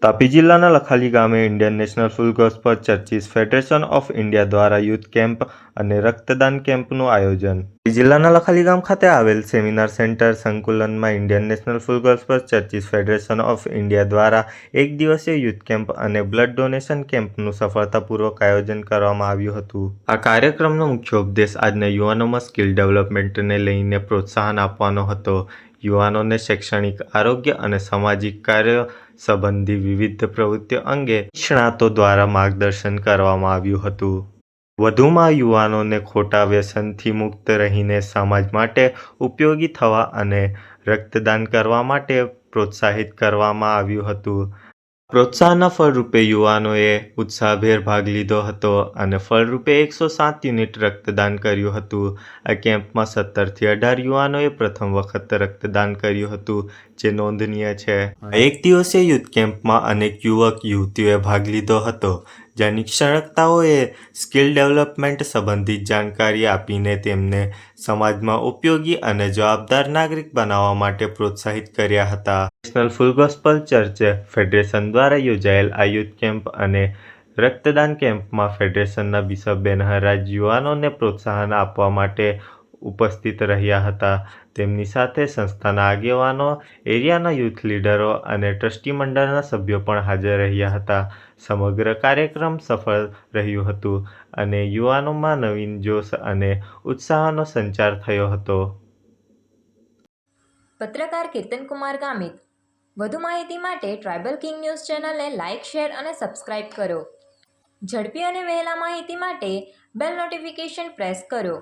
તાપી જિલ્લાના લખાલી ગામે Indian National Full Gospel Churches Federation of India દ્વારા યુથ કેમ્પ અને રક્તદાન કેમ્પનું આયોજન. તાપી જિલ્લાના લખાલી ગામ ખાતે આવેલ સેમિનાર સેન્ટર સંકુલમાં Indian National Full Gospel Churches Federation of India દ્વારા એક દિવસીય યુથ કેમ્પ અને બ્લડ ડોનેશન કેમ્પનું સફળતાપૂર્વક આયોજન કરવામાં આવ્યું હતું. આ કાર્યક્રમનો મુખ્ય ઉદ્દેશ આજના યુવાનોમાં સ્કિલ ડેવલપમેન્ટને લઈને પ્રોત્સાહન આપવાનો હતો. યુવાનોને શૈક્ષણિક, આરોગ્ય અને સામાજિક કાર્ય સંબંધી વિવિધ પ્રવૃત્તિઓ અંગે નિષ્ણાતો દ્વારા માર્ગદર્શન કરવામાં આવ્યું હતું. વધુમાં યુવાનોને ખોટા વ્યસનથી મુક્ત રહીને સમાજ માટે ઉપયોગી થવા અને રક્તદાન કરવા માટે પ્રોત્સાહિત કરવામાં આવ્યું હતું. પ્રોત્સાહનના ફળરૂપે યુવાનોએ ઉત્સાહભેર ભાગ લીધો હતો અને ફળરૂપે 107 યુનિટ રક્તદાન કર્યું હતું. આ કેમ્પમાં 17 થી 18 યુવાનોએ પ્રથમ વખત રક્તદાન કર્યું હતું, જે નોંધનીય છે. આ એક દિવસીય યુથ કેમ્પમાં અનેક યુવક-યુવતીઓએ ભાગ લીધો હતો, જ્યાં નિષ્ણાતોએ સ્કિલ ડેવલપમેન્ટ સંબંધિત જાણકારી આપીને તેમને સમાજમાં ઉપયોગી અને જવાબદાર નાગરિક બનવા માટે પ્રોત્સાહિત કર્યા હતા. નેશનલ ફૂલ ગોસ્પલ ચર્ચ ફેડરેશન દ્વારા યોજાયેલ આ યુથ કેમ્પ અને રક્તદાન કેમ્પમાં ફેડરેશનના બિશપ બેનહરાજ યુવાનોને પ્રોત્સાહન આપવા માટે ઉપસ્થિત રહ્યા હતા. તેમની સાથે સંસ્થાના આગેવાનો, એરિયાના યુથ લીડરો અને ટ્રસ્ટી મંડળના સભ્યો પણ હાજર રહ્યા હતા. સમગ્ર કાર્યક્રમ સફળ રહ્યું હતું અને યુવાનોમાં નવીન જોશ અને ઉત્સાહનો સંચાર થયો હતો. પત્રકાર કેતનકુમાર ગામિત. વધુ માહિતી માટે ટ્રાઇબલ કિંગ ન્યૂઝ ચેનલને લાઇક, શેર અને સબસ્ક્રાઇબ કરો. ઝડપી અને વહેલા માહિતી માટે બેલ નોટિફિકેશન પ્રેસ કરો.